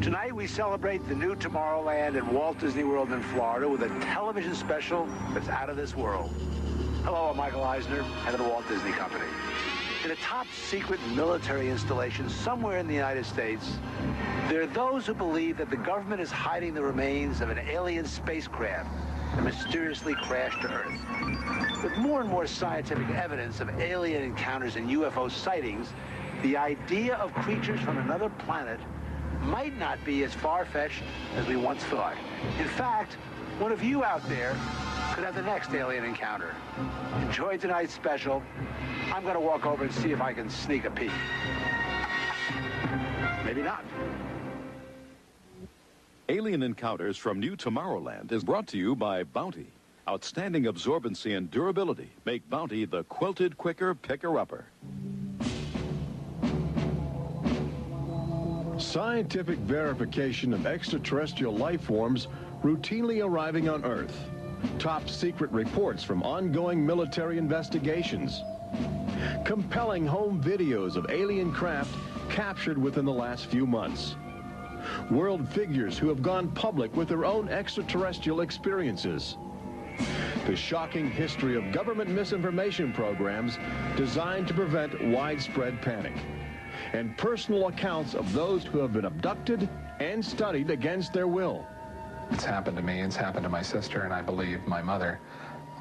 Tonight we celebrate the new Tomorrowland at Walt Disney World in Florida with a television special that's out of this world. Hello, I'm Michael Eisner, head of the Walt Disney Company. In a top-secret military installation somewhere in the United States, there are those who believe that the government is hiding the remains of an alien spacecraft that mysteriously crashed to Earth. With more and more scientific evidence of alien encounters and UFO sightings, the idea of creatures from another planet might not be as far-fetched as we once thought. In fact, one of you out there could have the next alien encounter. Enjoy tonight's special. I'm going to walk over and see if I can sneak a peek. Maybe not. Alien Encounters from New Tomorrowland is brought to you by Bounty. Outstanding absorbency and durability make Bounty the quilted quicker picker-upper. Scientific verification of extraterrestrial life forms routinely arriving on Earth. Top secret reports from ongoing military investigations. Compelling home videos of alien craft captured within the last few months. World figures who have gone public with their own extraterrestrial experiences. The shocking history of government misinformation programs designed to prevent widespread panic. And personal accounts of those who have been abducted and studied against their will. It's happened to me, it's happened to my sister, and I believe my mother.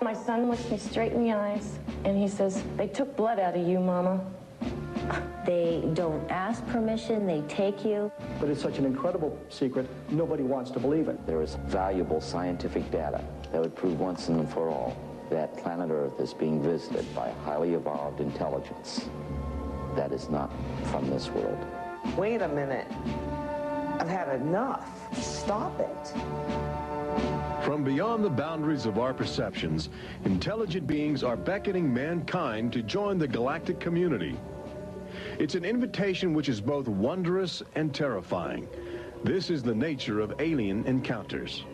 My son looks me straight in the eyes, and he says, "They took blood out of you, Mama." They don't ask permission, they take you. But it's such an incredible secret, nobody wants to believe it. There is valuable scientific data that would prove once and for all that planet Earth is being visited by highly evolved intelligence that is not from this world. Wait a minute. I've had enough. Stop it. From beyond the boundaries of our perceptions, intelligent beings are beckoning mankind to join the galactic community. It's an invitation which is both wondrous and terrifying. This is the nature of alien encounters.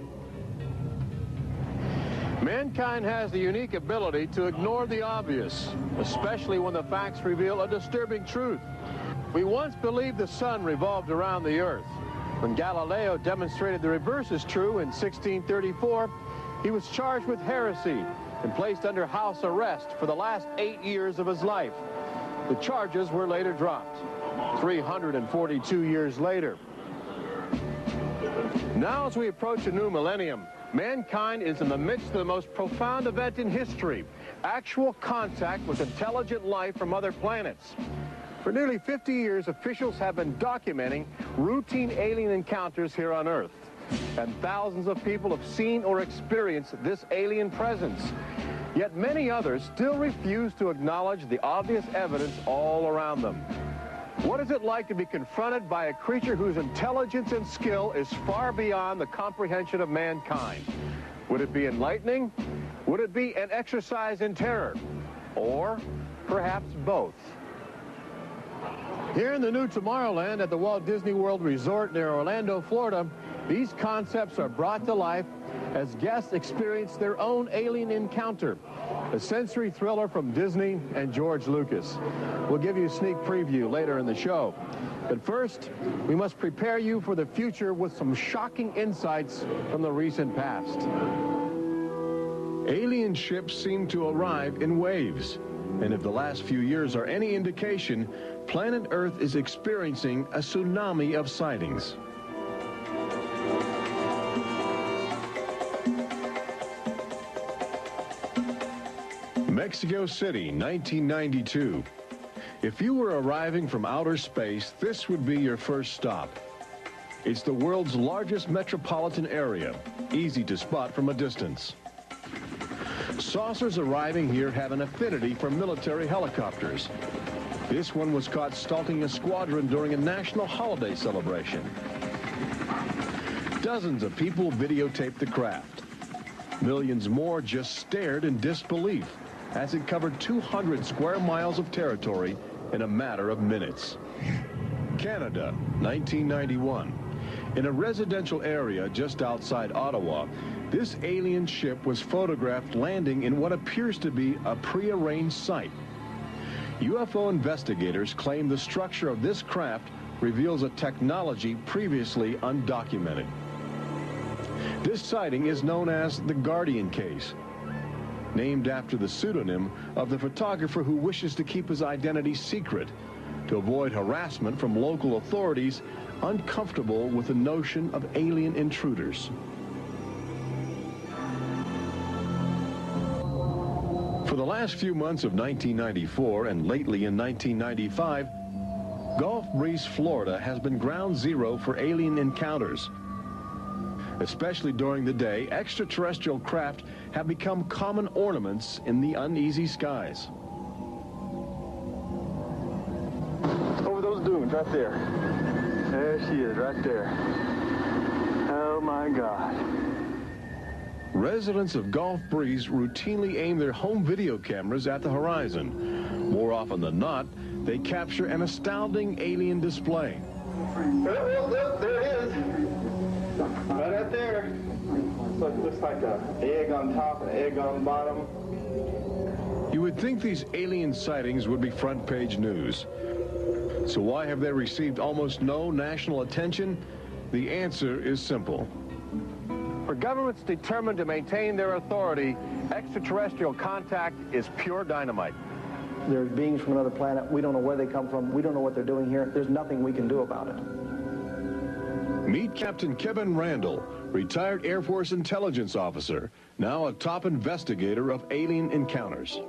Mankind has the unique ability to ignore the obvious, especially when the facts reveal a disturbing truth. We once believed the sun revolved around the earth. When Galileo demonstrated the reverse is true in 1634, he was charged with heresy and placed under house arrest for the last 8 years of his life. The charges were later dropped, 342 years later. Now, as we approach a new millennium, mankind is in the midst of the most profound event in history, actual contact with intelligent life from other planets. For nearly 50 years, officials have been documenting routine alien encounters here on Earth. And thousands of people have seen or experienced this alien presence. Yet many others still refuse to acknowledge the obvious evidence all around them. What is it like to be confronted by a creature whose intelligence and skill is far beyond the comprehension of mankind? Would it be enlightening? Would it be an exercise in terror? Or perhaps both? Here in the new Tomorrowland at the Walt Disney World Resort near Orlando, Florida, these concepts are brought to life as guests experience their own alien encounter, a sensory thriller from Disney and George Lucas. We'll give you a sneak preview later in the show. But first, we must prepare you for the future with some shocking insights from the recent past. Alien ships seem to arrive in waves. And if the last few years are any indication, planet Earth is experiencing a tsunami of sightings. Mexico City, 1992. If you were arriving from outer space, this would be your first stop. It's the world's largest metropolitan area, easy to spot from a distance. Saucers arriving here have an affinity for military helicopters. This one was caught stalking a squadron during a national holiday celebration. Dozens of people videotaped the craft. Millions more just stared in disbelief as it covered 200 square miles of territory in a matter of minutes. Canada, 1991. In a residential area just outside Ottawa, this alien ship was photographed landing in what appears to be a prearranged site. UFO investigators claim the structure of this craft reveals a technology previously undocumented. This sighting is known as the Guardian case, named after the pseudonym of the photographer who wishes to keep his identity secret to avoid harassment from local authorities uncomfortable with the notion of alien intruders. For the last few months of 1994 and lately in 1995, Gulf Breeze, Florida has been ground zero for alien encounters. Especially during the day, extraterrestrial craft have become common ornaments in the uneasy skies. Over those dunes right there. There she is, right there. Oh my God. Residents of Gulf Breeze routinely aim their home video cameras at the horizon. More often than not, they capture an astounding alien display. Oh, there it is. Right out there. Looks like an egg on top and an egg on the bottom. You would think these alien sightings would be front page news. So why have they received almost no national attention? The answer is simple. For governments determined to maintain their authority, extraterrestrial contact is pure dynamite. There's beings from another planet. We don't know where they come from. We don't know what they're doing here. There's nothing we can do about it. Meet Captain Kevin Randall, retired Air Force intelligence officer, now a top investigator of alien encounters.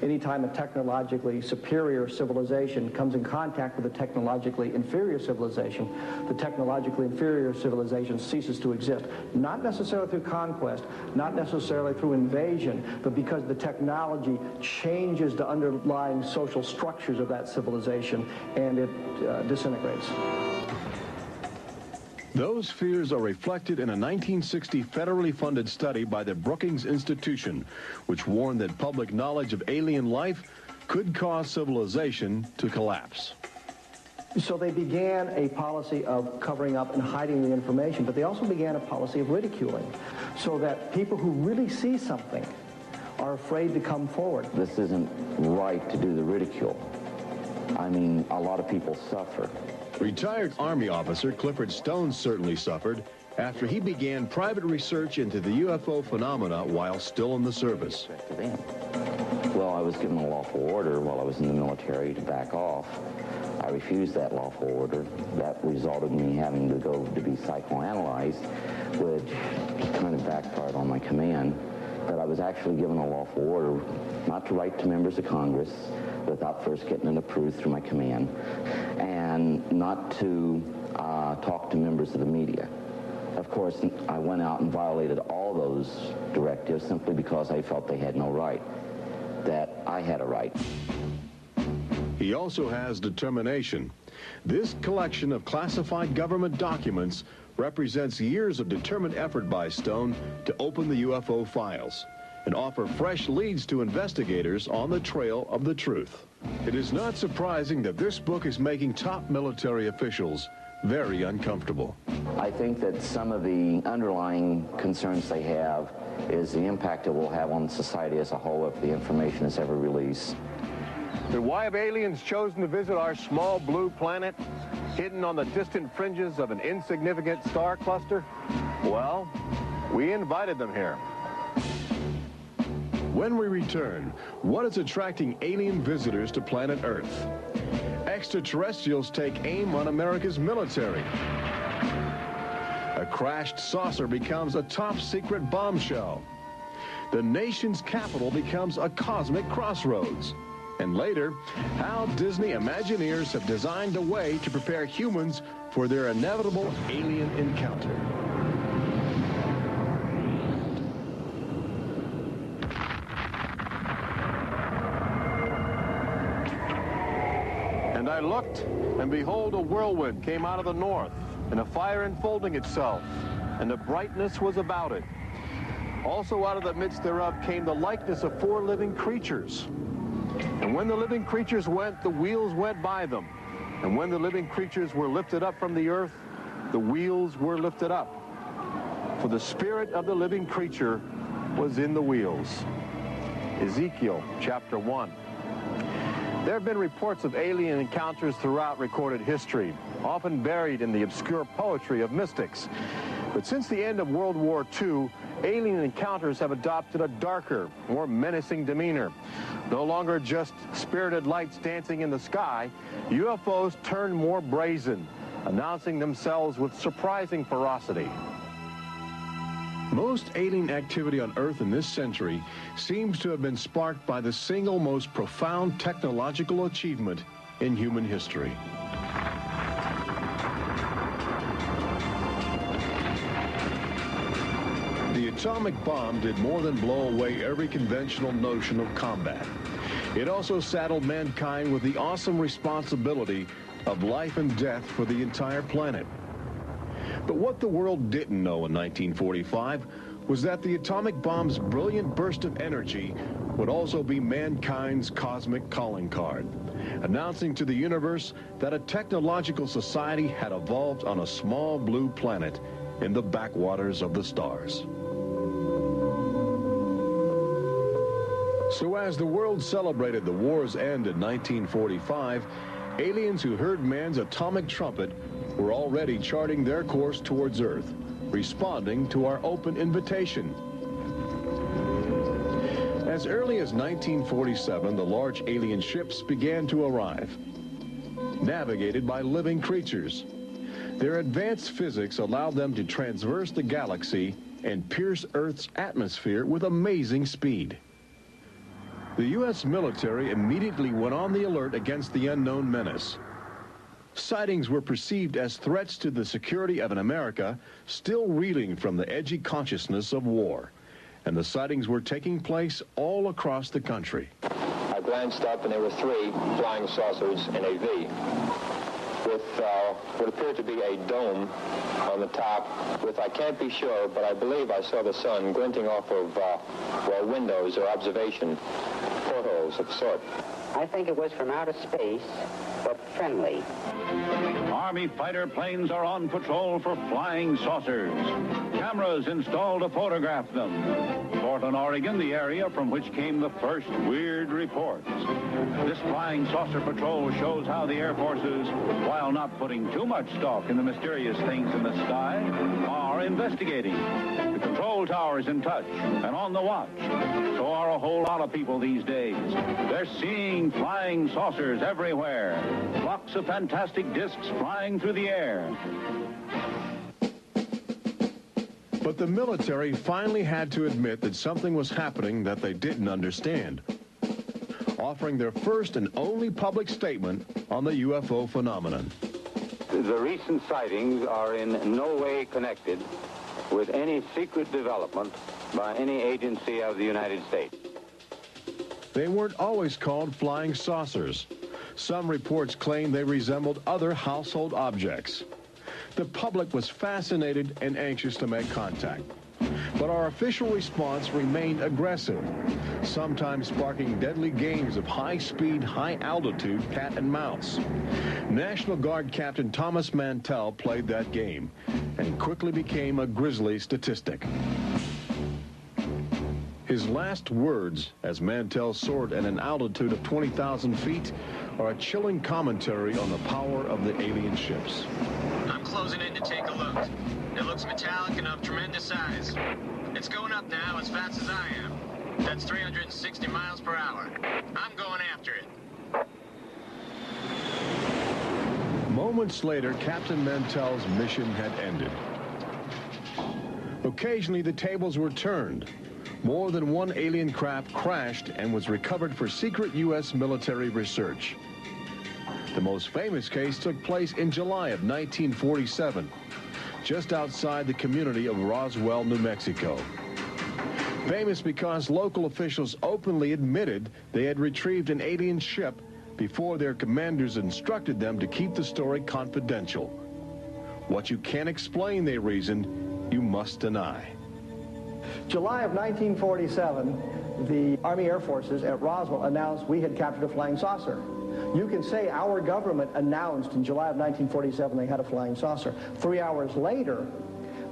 Anytime a technologically superior civilization comes in contact with a technologically inferior civilization, the technologically inferior civilization ceases to exist. Not necessarily through conquest, not necessarily through invasion, but because the technology changes the underlying social structures of that civilization and it disintegrates. Those fears are reflected in a 1960 federally funded study by the Brookings Institution, which warned that public knowledge of alien life could cause civilization to collapse. So they began a policy of covering up and hiding the information, but they also began a policy of ridiculing, so that people who really see something are afraid to come forward. This isn't right to do the ridicule. I mean, a lot of people suffer. Retired Army officer Clifford Stone certainly suffered after he began private research into the UFO phenomena while still in the service. Well, I was given a lawful order while I was in the military to back off. I refused that lawful order. That resulted in me having to go to be psychoanalyzed, which kind of backfired on my command. But I was actually given a lawful order not to write to members of Congress without first getting it approved through my command, and not to talk to members of the media. Of course, I went out and violated all those directives simply because I felt they had no right, that I had a right. He also has determination. This collection of classified government documents represents years of determined effort by Stone to open the UFO files and offer fresh leads to investigators on the trail of the truth. It is not surprising that this book is making top military officials very uncomfortable. I think that some of the underlying concerns they have is the impact it will have on society as a whole if the information is ever released. But why have aliens chosen to visit our small blue planet, hidden on the distant fringes of an insignificant star cluster? Well, we invited them here. When we return, what is attracting alien visitors to planet Earth? Extraterrestrials take aim on America's military. A crashed saucer becomes a top-secret bombshell. The nation's capital becomes a cosmic crossroads. And later, how Disney Imagineers have designed a way to prepare humans for their inevitable alien encounter. And I looked, and behold, a whirlwind came out of the north, and a fire enfolding itself, and the brightness was about it. Also out of the midst thereof came the likeness of 4 living creatures. And when the living creatures went, the wheels went by them. And when the living creatures were lifted up from the earth, the wheels were lifted up. For the spirit of the living creature was in the wheels. Ezekiel chapter 1. There have been reports of alien encounters throughout recorded history, often buried in the obscure poetry of mystics. But since the end of World War II, alien encounters have adopted a darker, more menacing demeanor. No longer just spirited lights dancing in the sky, UFOs turn more brazen, announcing themselves with surprising ferocity. Most alien activity on Earth in this century seems to have been sparked by the single most profound technological achievement in human history. The atomic bomb did more than blow away every conventional notion of combat. It also saddled mankind with the awesome responsibility of life and death for the entire planet. But what the world didn't know in 1945 was that the atomic bomb's brilliant burst of energy would also be mankind's cosmic calling card, announcing to the universe that a technological society had evolved on a small blue planet in the backwaters of the stars. So as the world celebrated the war's end in 1945, aliens who heard man's atomic trumpet were already charting their course towards Earth, responding to our open invitation. As early as 1947, the large alien ships began to arrive, navigated by living creatures. Their advanced physics allowed them to traverse the galaxy and pierce Earth's atmosphere with amazing speed. The U.S. military immediately went on the alert against the unknown menace. Sightings were perceived as threats to the security of an America still reeling from the edgy consciousness of war. And the sightings were taking place all across the country. I glanced up and there were 3 flying saucers in a V with what appeared to be a dome on the top with, I can't be sure, but I believe I saw the sun glinting off of, windows or observation portholes of sort. I think it was from outer space, but friendly. Army fighter planes are on patrol for flying saucers. Cameras installed to photograph them. Portland, Oregon, the area from which came the first weird reports. This flying saucer patrol shows how the Air Forces, while not putting too much stock in the mysterious things in the sky, are investigating. The control tower is in touch and on the watch. So are a whole lot of people these days. They're seeing flying saucers everywhere. Flocks of fantastic discs flying through the air. But the military finally had to admit that something was happening that they didn't understand, offering their first and only public statement on the UFO phenomenon. The recent sightings are in no way connected with any secret development by any agency of the United States. They weren't always called flying saucers. Some reports claim they resembled other household objects. The public was fascinated and anxious to make contact. But our official response remained aggressive, sometimes sparking deadly games of high-speed, high-altitude cat and mouse. National Guard Captain Thomas Mantell played that game and quickly became a grisly statistic. His last words, as Mantell soared at an altitude of 20,000 feet, are a chilling commentary on the power of the alien ships. I'm closing in to take a look. It looks metallic and of tremendous size. It's going up now as fast as I am. That's 360 miles per hour. I'm going after it. Moments later, Captain Mantell's mission had ended. Occasionally, the tables were turned. More than one alien craft crashed and was recovered for secret U.S. military research. The most famous case took place in July of 1947, just outside the community of Roswell, New Mexico. Famous because local officials openly admitted they had retrieved an alien ship before their commanders instructed them to keep the story confidential. What you can't explain, they reasoned, you must deny. July of 1947, the Army Air Forces at Roswell announced we had captured a flying saucer. You can say our government announced in July of 1947 they had a flying saucer. 3 hours later,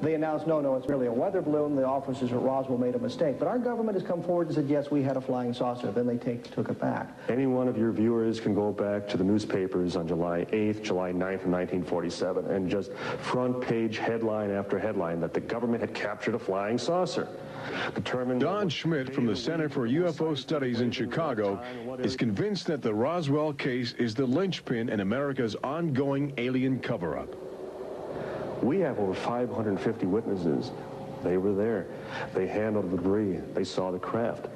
they announced, no, it's merely a weather balloon. The officers at Roswell made a mistake. But our government has come forward and said, yes, we had a flying saucer. Then they took it back. Any one of your viewers can go back to the newspapers on July 8th, July 9th of 1947, and just front page headline after headline that the government had captured a flying saucer. Don Schmidt from the Center for UFO Studies in Chicago is convinced that the Roswell case is the linchpin in America's ongoing alien cover-up. We have over 550 witnesses. They were there. They handled the debris. They saw the craft.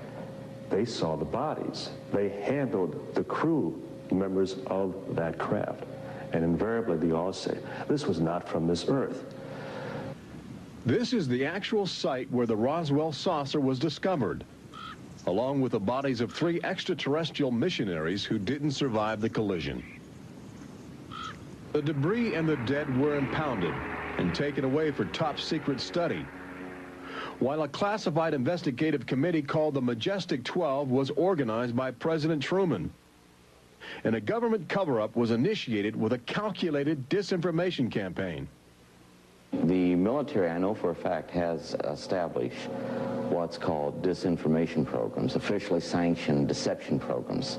They saw the bodies. They handled the crew members of that craft. And invariably, they all say, this was not from this earth. This is the actual site where the Roswell saucer was discovered, along with the bodies of 3 extraterrestrial missionaries who didn't survive the collision. The debris and the dead were impounded and taken away for top-secret study, while a classified investigative committee called the Majestic 12 was organized by President Truman. And a government cover-up was initiated with a calculated disinformation campaign. The military, I know for a fact, has established what's called disinformation programs, officially sanctioned deception programs.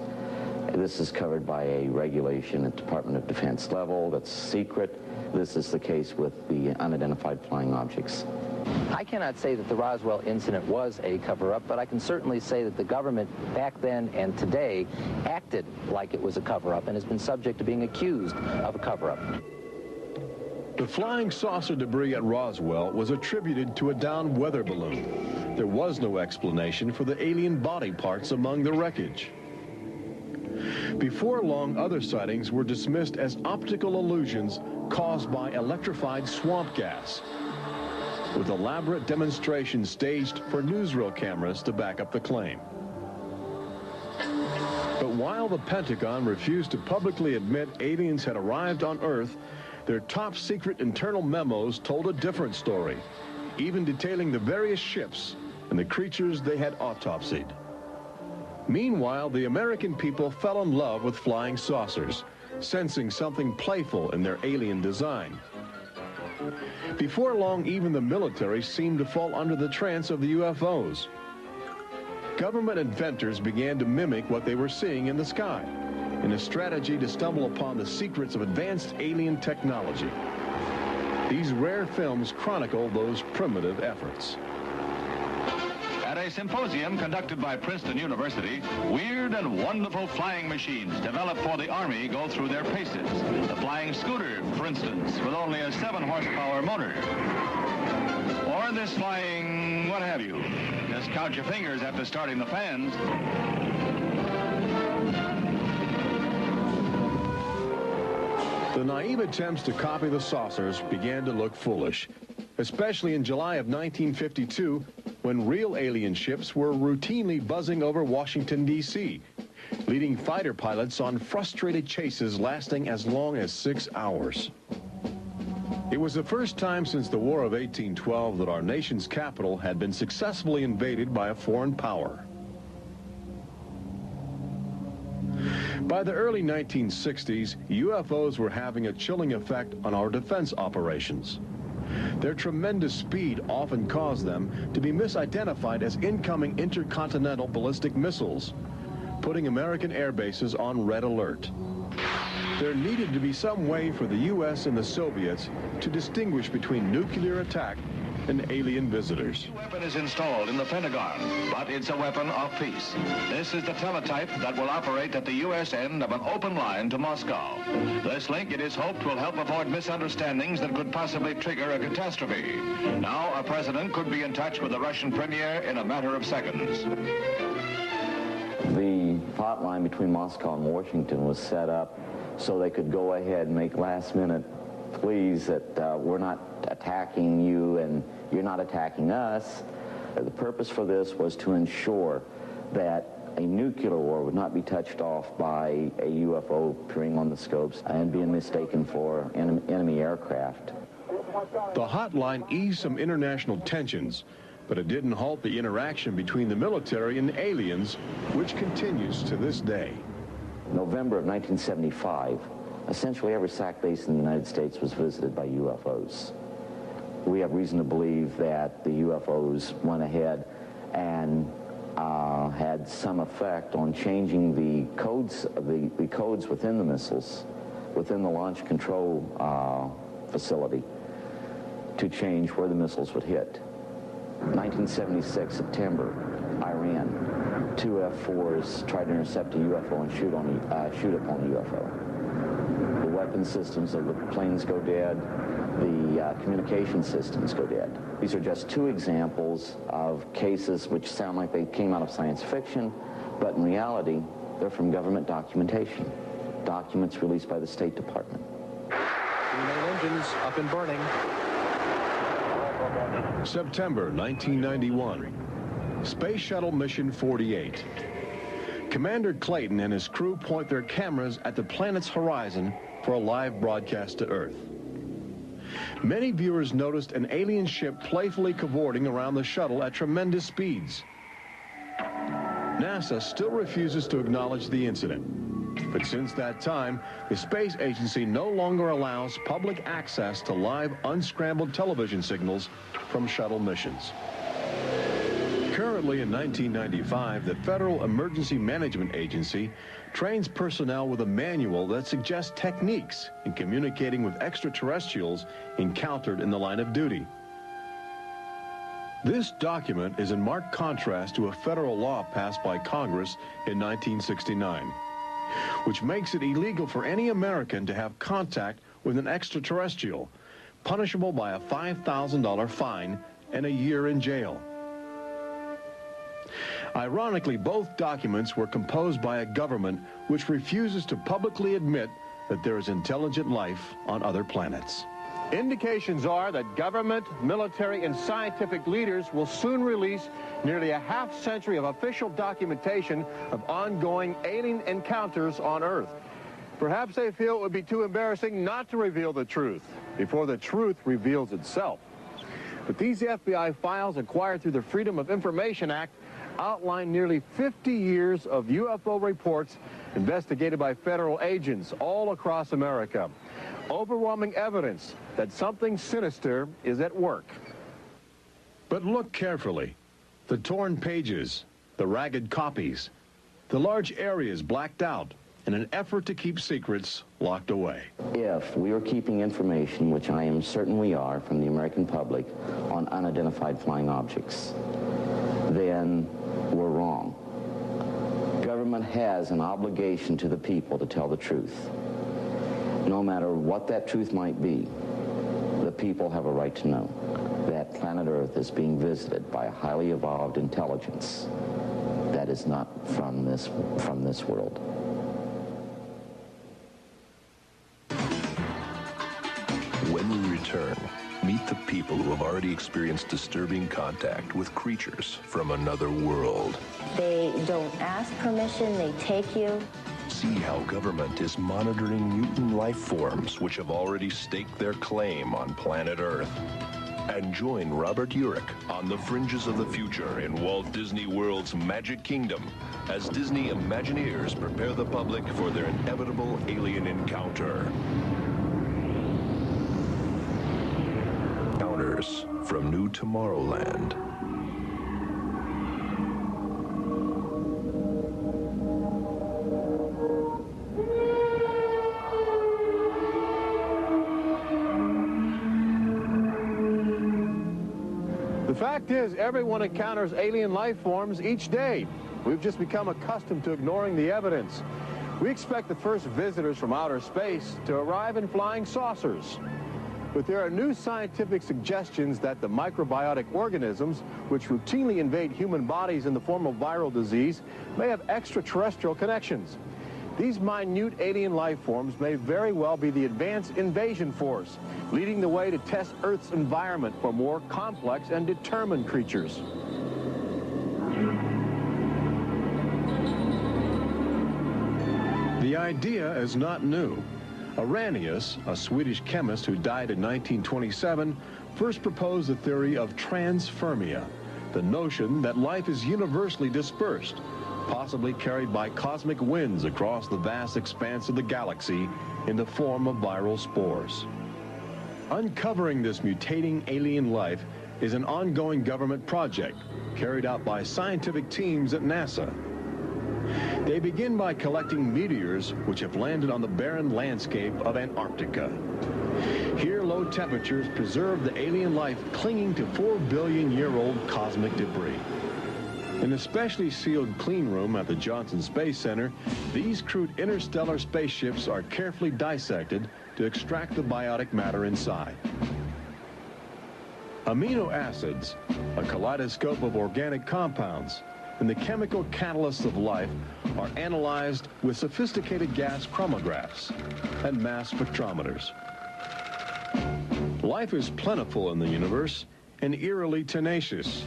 This is covered by a regulation at Department of Defense level that's secret. This is the case with the unidentified flying objects. I cannot say that the Roswell incident was a cover-up, but I can certainly say that the government back then and today acted like it was a cover-up and has been subject to being accused of a cover-up. The flying saucer debris at Roswell was attributed to a downed weather balloon. There was no explanation for the alien body parts among the wreckage. Before long, other sightings were dismissed as optical illusions caused by electrified swamp gas, with elaborate demonstrations staged for newsreel cameras to back up the claim. But while the Pentagon refused to publicly admit aliens had arrived on Earth, their top-secret internal memos told a different story, even detailing the various ships and the creatures they had autopsied. Meanwhile, the American people fell in love with flying saucers, sensing something playful in their alien design. Before long, even the military seemed to fall under the trance of the UFOs. Government inventors began to mimic what they were seeing in the sky, in a strategy to stumble upon the secrets of advanced alien technology. These rare films chronicle those primitive efforts. At a symposium conducted by Princeton University, weird and wonderful flying machines developed for the Army go through their paces. The flying scooter, for instance, with only a 7-horsepower motor. Or this flying what have you. Just count your fingers after starting the fans. The naive attempts to copy the saucers began to look foolish, especially in July of 1952, when real alien ships were routinely buzzing over Washington, D.C., leading fighter pilots on frustrated chases lasting as long as 6 hours. It was the first time since the War of 1812 that our nation's capital had been successfully invaded by a foreign power. By the early 1960s, UFOs were having a chilling effect on our defense operations. Their tremendous speed often caused them to be misidentified as incoming intercontinental ballistic missiles, putting American air bases on red alert. There needed to be some way for the U.S. and the Soviets to distinguish between nuclear attack and alien visitors. The weapon is installed in the Pentagon, but it's a weapon of peace. This is the teletype that will operate at the U.S. end of an open line to Moscow. This link, it is hoped, will help avoid misunderstandings that could possibly trigger a catastrophe. Now, a president could be in touch with the Russian premier in a matter of seconds. The hotline between Moscow and Washington was set up so they could go ahead and make last-minute pleas that we're not attacking you and you're not attacking us. The purpose for this was to ensure that a nuclear war would not be touched off by a UFO appearing on the scopes and being mistaken for enemy aircraft. The hotline eased some international tensions, but it didn't halt the interaction between the military and aliens, which continues to this day. November of 1975, essentially every SAC base in the United States was visited by UFOs. We have reason to believe that the UFOs went ahead and had some effect on changing the codes within the missiles, within the launch control facility, to change where the missiles would hit. 1976, September, Iran. 2 F-4s tried to intercept a UFO and shoot upon the UFO. The weapon systems of the planes go dead. The communication systems go dead. These are just 2 examples of cases which sound like they came out of science fiction, but in reality, they're from government documentation. Documents released by the State Department. Main engines up and burning. September 1991. Space Shuttle Mission 48. Commander Clayton and his crew point their cameras at the planet's horizon for a live broadcast to Earth. Many viewers noticed an alien ship playfully cavorting around the shuttle at tremendous speeds. NASA still refuses to acknowledge the incident. But since that time, the space agency no longer allows public access to live unscrambled television signals from shuttle missions. Currently in 1995, the Federal Emergency Management Agency trains personnel with a manual that suggests techniques in communicating with extraterrestrials encountered in the line of duty. This document is in marked contrast to a federal law passed by Congress in 1969, which makes it illegal for any American to have contact with an extraterrestrial, punishable by a $5,000 fine and a year in jail. Ironically, both documents were composed by a government which refuses to publicly admit that there is intelligent life on other planets. Indications are that government, military, and scientific leaders will soon release nearly a half-century of official documentation of ongoing alien encounters on Earth. Perhaps they feel it would be too embarrassing not to reveal the truth before the truth reveals itself. But these FBI files acquired through the Freedom of Information Act outline nearly 50 years of UFO reports investigated by federal agents all across America. Overwhelming evidence that something sinister is at work. But look carefully. The torn pages, the ragged copies, the large areas blacked out in an effort to keep secrets locked away. If we are keeping information, which I am certain we are, from the American public on unidentified flying objects, then we're wrong. Government has an obligation to the people to tell the truth. No matter what that truth might be, the people have a right to know that planet Earth is being visited by a highly evolved intelligence that is not from this world. When we return, meet the people who have already experienced disturbing contact with creatures from another world. They don't ask permission, they take you. See how government is monitoring mutant life forms which have already staked their claim on planet Earth. And join Robert Urich on the fringes of the future in Walt Disney World's Magic Kingdom as Disney Imagineers prepare the public for their inevitable alien encounter. Encounters from New Tomorrowland. The fact is, everyone encounters alien life forms each day. We've just become accustomed to ignoring the evidence. We expect the first visitors from outer space to arrive in flying saucers. But there are new scientific suggestions that the microbiotic organisms, which routinely invade human bodies in the form of viral disease, may have extraterrestrial connections. These minute alien life forms may very well be the advanced invasion force, leading the way to test Earth's environment for more complex and determined creatures. The idea is not new. Arrhenius, a Swedish chemist who died in 1927, first proposed the theory of transfermia, the notion that life is universally dispersed, possibly carried by cosmic winds across the vast expanse of the galaxy in the form of viral spores. Uncovering this mutating alien life is an ongoing government project carried out by scientific teams at NASA. They begin by collecting meteors which have landed on the barren landscape of Antarctica. Here, low temperatures preserve the alien life clinging to 4 billion-year-old cosmic debris. In a specially sealed clean room at the Johnson Space Center, these crude interstellar spaceships are carefully dissected to extract the biotic matter inside. Amino acids, a kaleidoscope of organic compounds, and the chemical catalysts of life are analyzed with sophisticated gas chromatographs and mass spectrometers. Life is plentiful in the universe and eerily tenacious.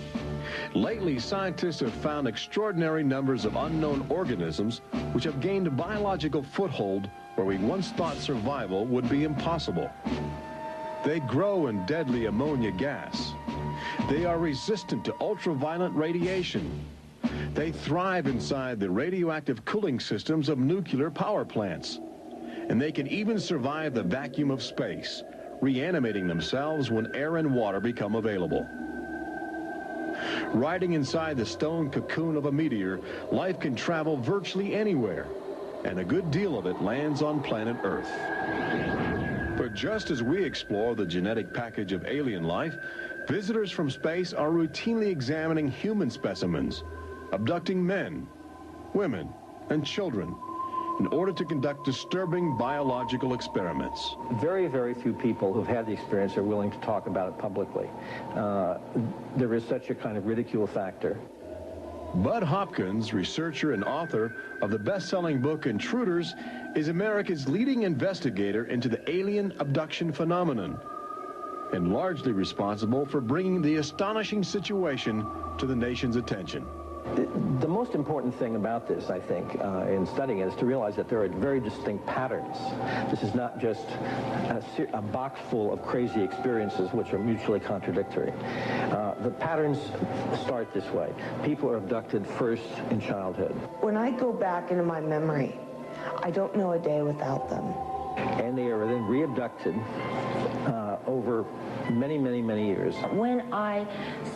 Lately, scientists have found extraordinary numbers of unknown organisms which have gained a biological foothold where we once thought survival would be impossible. They grow in deadly ammonia gas. They are resistant to ultraviolet radiation. They thrive inside the radioactive cooling systems of nuclear power plants. And they can even survive the vacuum of space, reanimating themselves when air and water become available. Riding inside the stone cocoon of a meteor, life can travel virtually anywhere, and a good deal of it lands on planet Earth. But just as we explore the genetic package of alien life, visitors from space are routinely examining human specimens, abducting men, women, and children in order to conduct disturbing biological experiments. Very, very few people who've had the experience are willing to talk about it publicly. There is such a kind of ridicule factor. Bud Hopkins, researcher and author of the best-selling book Intruders, is America's leading investigator into the alien abduction phenomenon, and largely responsible for bringing the astonishing situation to the nation's attention. The most important thing about this, I think, in studying it, is to realize that there are very distinct patterns. This is not just a box full of crazy experiences which are mutually contradictory. The patterns start this way. People are abducted first in childhood. When I go back into my memory, I don't know a day without them. And they are then re-abducted over many, many, many years. When I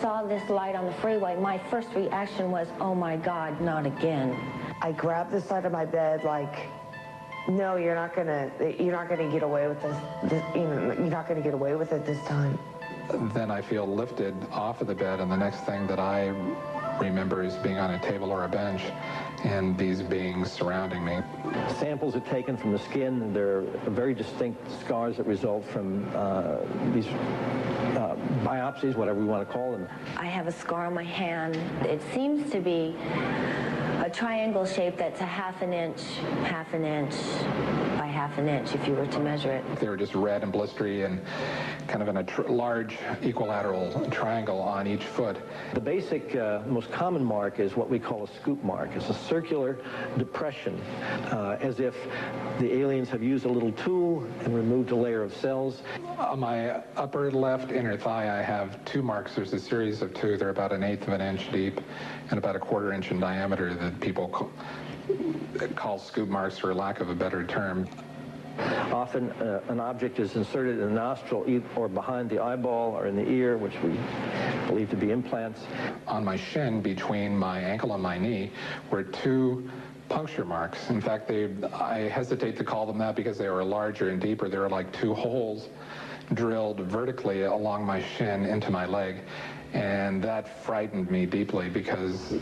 saw this light on the freeway, my first reaction was, oh my God, not again. I grabbed the side of my bed like, no, you're not gonna get away with this. You're not gonna get away with it this time. Then I feel lifted off of the bed, and the next thing that I remember is being on a table or a bench and these beings surrounding me. Samples are taken from the skin, and there are very distinct scars that result from these biopsies, whatever we want to call them. I have a scar on my hand. It seems to be a triangle shape that's a half an inch by half an inch if you were to measure it. They were just red and blistery and kind of in a large equilateral triangle on each foot. The basic, most common mark is what we call a scoop mark. It's a circular depression, as if the aliens have used a little tool and removed a layer of cells. On my upper left inner thigh, I have two marks. There's a series of two. They're about 1/8 of an inch deep and about 1/4 inch in diameter that people call scoop marks, for lack of a better term. Often an object is inserted in the nostril or behind the eyeball or in the ear, which we believe to be implants. On my shin, between my ankle and my knee, were two puncture marks. In fact, I hesitate to call them that because they were larger and deeper. They were like two holes drilled vertically along my shin into my leg, and that frightened me deeply because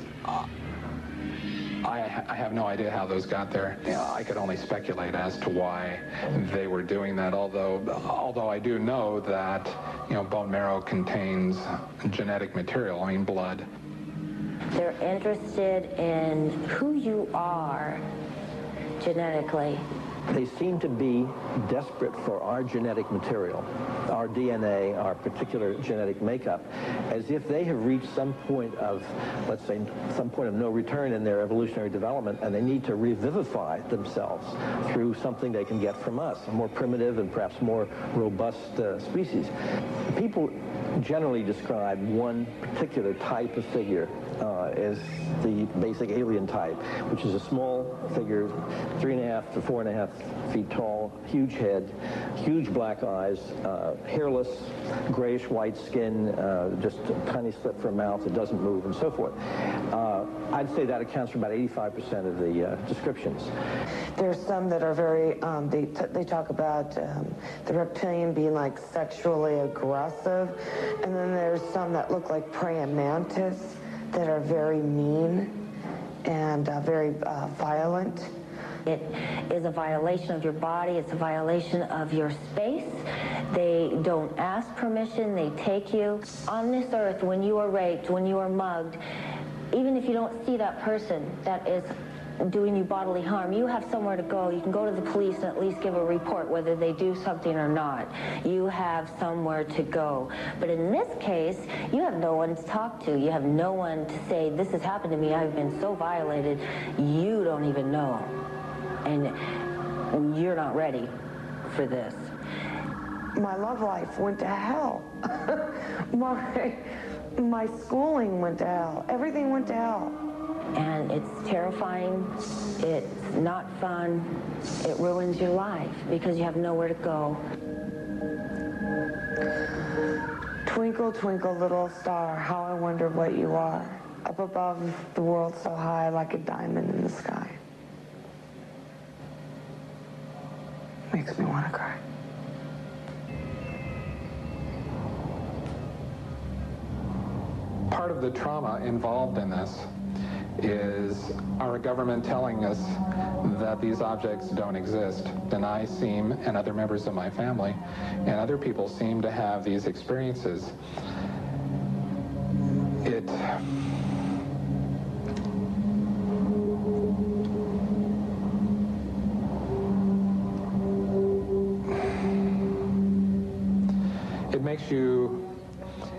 I have no idea how those got there. I could only speculate as to why they were doing that, although I do know that, bone marrow contains genetic material, blood. They're interested in who you are genetically. They seem to be desperate for our genetic material, our DNA, our particular genetic makeup, as if they have reached some point of, let's say, some point of no return in their evolutionary development, and they need to revivify themselves through something they can get from us, a more primitive and perhaps more robust species. People generally describe one particular type of figure as the basic alien type, which is a small figure, 3.5 to 4.5 feet tall, huge head, huge black eyes, hairless, grayish-white skin, just a tiny slit for a mouth that doesn't move, and so forth. I'd say that accounts for about 85% of the descriptions. There's some that are very, they talk about the reptilian being like sexually aggressive, and then there's some that look like praying mantis that are very mean and very violent. It is a violation of your body. It's a violation of your space. They don't ask permission. They take you. On this earth, when you are raped, when you are mugged, even if you don't see that person that is doing you bodily harm, you have somewhere to go. You can go to the police and at least give a report whether they do something or not. You have somewhere to go. But in this case, you have no one to talk to. You have no one to say, this has happened to me. I've been so violated. You don't even know. And you're not ready for this. My love life went to hell. My schooling went to hell. Everything went to hell. And it's terrifying, it's not fun, it ruins your life because you have nowhere to go. Twinkle, twinkle, little star, how I wonder what you are. Up above the world so high like a diamond in the sky. Makes me want to cry. Part of the trauma involved in this is our government telling us that these objects don't exist. And I seem, and other members of my family, and other people seem to have these experiences. It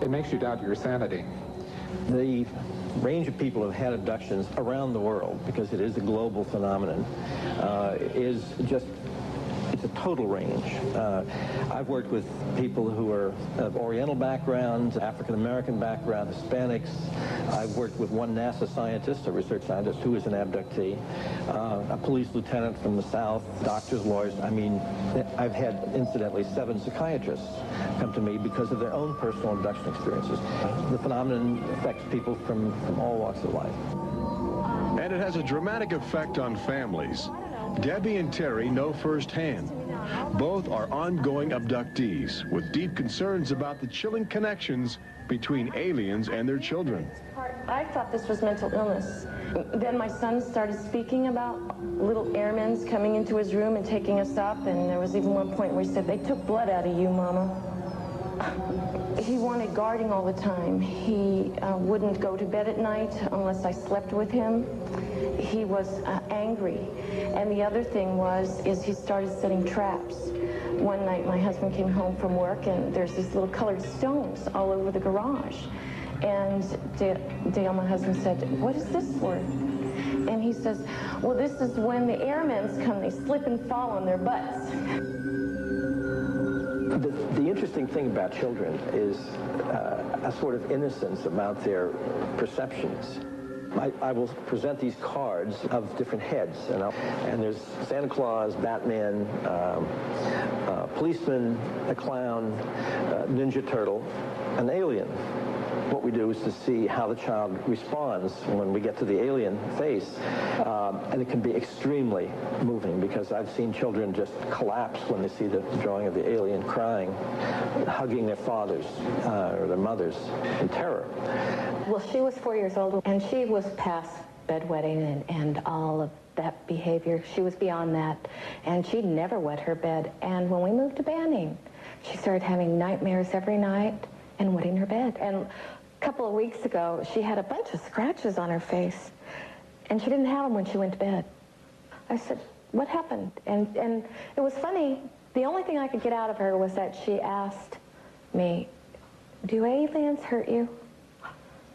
makes you doubt your sanity. The range of people who have had abductions around the world, because it is a global phenomenon, is just, it's a total range. I've worked with people who are of Oriental backgrounds, African-American background, Hispanics. I've worked with one NASA scientist, a research scientist, who is an abductee, a police lieutenant from the South, doctors, lawyers. I mean, I've had, incidentally, 7 psychiatrists come to me because of their own personal abduction experiences. The phenomenon affects people from all walks of life. And it has a dramatic effect on families. Debbie and Terry know firsthand. Both are ongoing abductees with deep concerns about the chilling connections between aliens and their children. I thought this was mental illness. Then my son started speaking about little airmen coming into his room and taking us up, and there was even one point where he said, "They took blood out of you, Mama." He wanted guarding all the time. He wouldn't go to bed at night unless I slept with him. He was angry. And the other thing is he started setting traps. One night my husband came home from work and there's these little colored stones all over the garage. And Dale, my husband, said, "What is this for?" And he says, "Well, this is when the airmen come, they slip and fall on their butts." The interesting thing about children is a sort of innocence about their perceptions. I will present these cards of different heads, and there's Santa Claus, Batman, policeman, a clown, Ninja Turtle, an alien. what we do is to see how the child responds when we get to the alien face. And it can be extremely moving, because I've seen children just collapse when they see the drawing of the alien, crying, hugging their fathers or their mothers in terror. Well, she was 4 years old, and she was past bedwetting and all of that behavior. She was beyond that, and she'd never wet her bed. And when we moved to Banning, she started having nightmares every night and wetting her bed. And a couple of weeks ago, she had a bunch of scratches on her face, and she didn't have them when she went to bed. I said, what happened? And it was funny. The only thing I could get out of her was that she asked me, do aliens hurt you?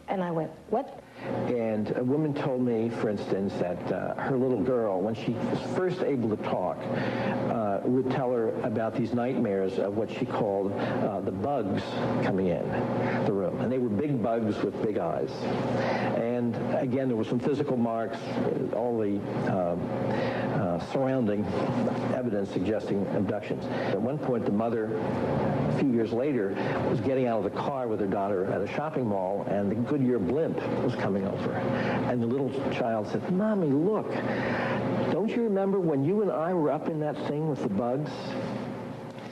And I went, what? And a woman told me, for instance, that her little girl, when she was first able to talk, would tell her about these nightmares of what she called the bugs coming in the room. And they were big bugs with big eyes. And again, there were some physical marks, all the surrounding evidence suggesting abductions. At one point, the mother, a few years later, was getting out of the car with her daughter at a shopping mall, and the Goodyear blimp was coming over. And the little child said, Mommy, look, don't you remember when you and I were up in that thing with the bugs?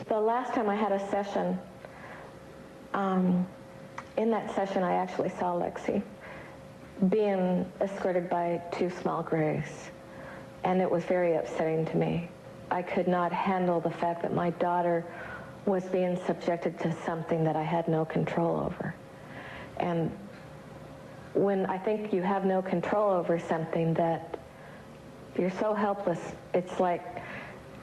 The last time I had a session, in that session I actually saw Lexi being escorted by two small grays. And it was very upsetting to me. I could not handle the fact that my daughter was being subjected to something that I had no control over. And when I think you have no control over something, that you're so helpless, it's like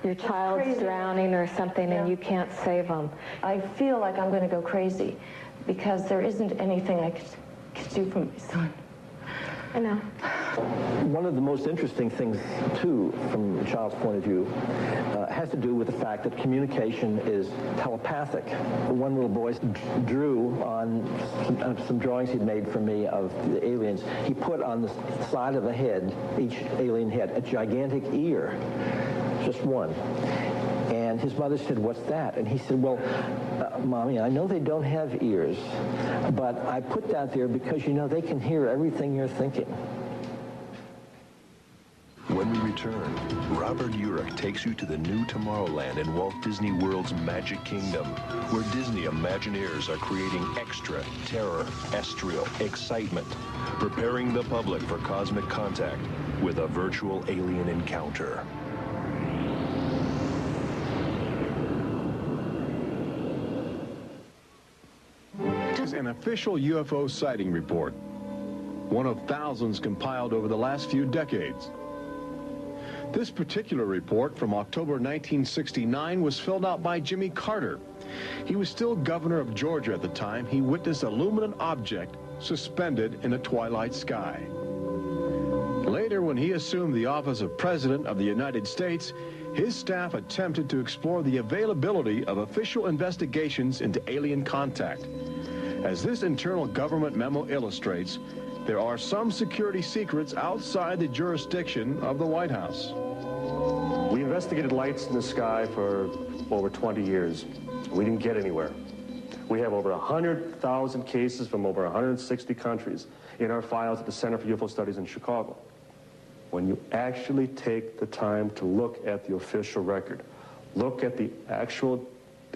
your child's drowning or something, and you can't save them. I feel like I'm going to go crazy because there isn't anything I could do for my son. I know. One of the most interesting things, too, from a child's point of view, has to do with the fact that communication is telepathic. One little boy drew on some drawings he'd made for me of the aliens. He put on the side of the head, each alien head, a gigantic ear, just one. And his mother said, what's that? And he said, well, Mommy, I know they don't have ears, but I put that there because, you know, they can hear everything you're thinking. When we return, Robert Urich takes you to the new Tomorrowland in Walt Disney World's Magic Kingdom, where Disney Imagineers are creating extra terror, estrial excitement, preparing the public for cosmic contact with a virtual alien encounter. An official UFO sighting report, one of thousands compiled over the last few decades. This particular report from October 1969 was filled out by Jimmy Carter. He was still governor of Georgia at the time. He witnessed a luminant object suspended in a twilight sky. Later, when he assumed the office of President of the United States, his staff attempted to explore the availability of official investigations into alien contact. As this internal government memo illustrates, there are some security secrets outside the jurisdiction of the White House. We investigated lights in the sky for over 20 years. We didn't get anywhere. We have over 100,000 cases from over 160 countries in our files at the Center for UFO Studies in Chicago. When you actually take the time to look at the official record, look at the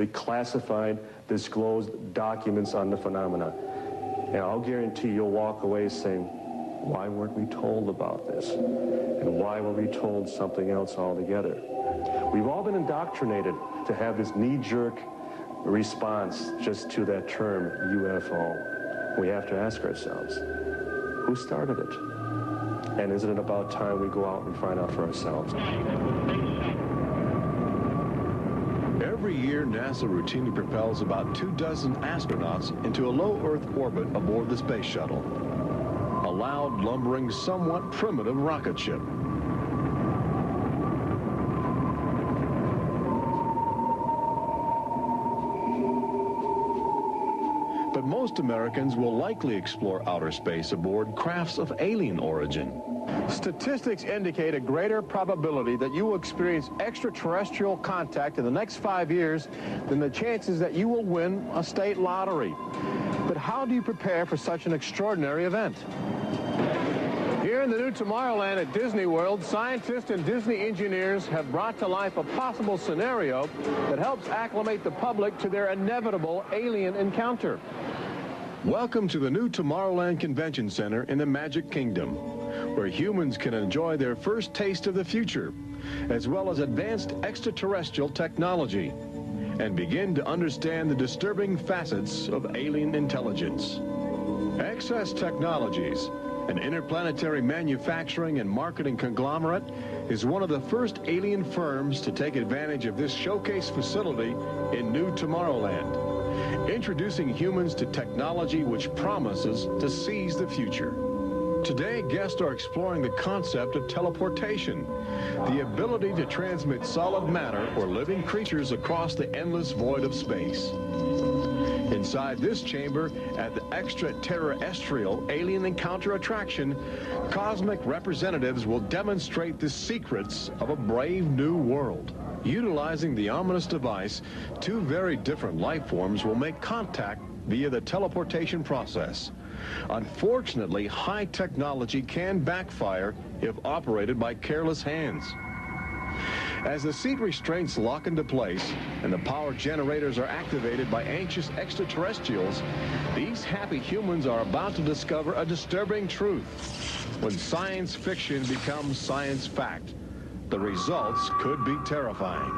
classified, disclosed documents on the phenomena, and I'll guarantee you'll walk away saying, why weren't we told about this? And why were we told something else altogether? We've all been indoctrinated to have this knee-jerk response just to that term, UFO. We have to ask ourselves, who started it? And isn't it about time we go out and find out for ourselves? Every year, NASA routinely propels about 24 astronauts into a low Earth orbit aboard the space shuttle, a loud, lumbering, somewhat primitive rocket ship. But most Americans will likely explore outer space aboard crafts of alien origin. Statistics indicate a greater probability that you will experience extraterrestrial contact in the next 5 years than the chances that you will win a state lottery. But how do you prepare for such an extraordinary event? Here in the new Tomorrowland at Disney World, scientists and Disney engineers have brought to life a possible scenario that helps acclimate the public to their inevitable alien encounter. Welcome to the new Tomorrowland Convention Center in the Magic Kingdom, where humans can enjoy their first taste of the future, as well as advanced extraterrestrial technology, and begin to understand the disturbing facets of alien intelligence. Access Technologies, an interplanetary manufacturing and marketing conglomerate, is one of the first alien firms to take advantage of this showcase facility in new Tomorrowland, introducing humans to technology which promises to seize the future. Today, guests are exploring the concept of teleportation, the ability to transmit solid matter or living creatures across the endless void of space. Inside this chamber, at the extraterrestrial alien encounter attraction, cosmic representatives will demonstrate the secrets of a brave new world. Utilizing the ominous device, two very different life forms will make contact via the teleportation process. Unfortunately, high technology can backfire if operated by careless hands. As the seat restraints lock into place and the power generators are activated by anxious extraterrestrials, these happy humans are about to discover a disturbing truth. When science fiction becomes science fact, the results could be terrifying.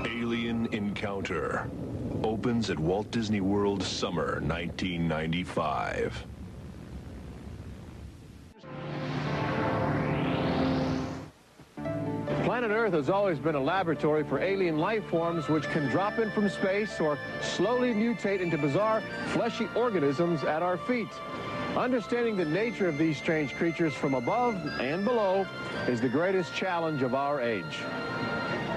Alien Encounter opens at Walt Disney World summer 1995. Planet Earth has always been a laboratory for alien life forms which can drop in from space or slowly mutate into bizarre, fleshy organisms at our feet. Understanding the nature of these strange creatures from above and below is the greatest challenge of our age.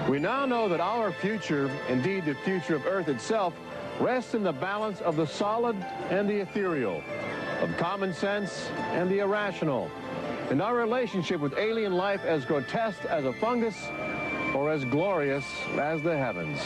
We now know that our future, indeed the future of Earth itself, rests in the balance of the solid and the ethereal, of common sense and the irrational, and our relationship with alien life as grotesque as a fungus or as glorious as the heavens.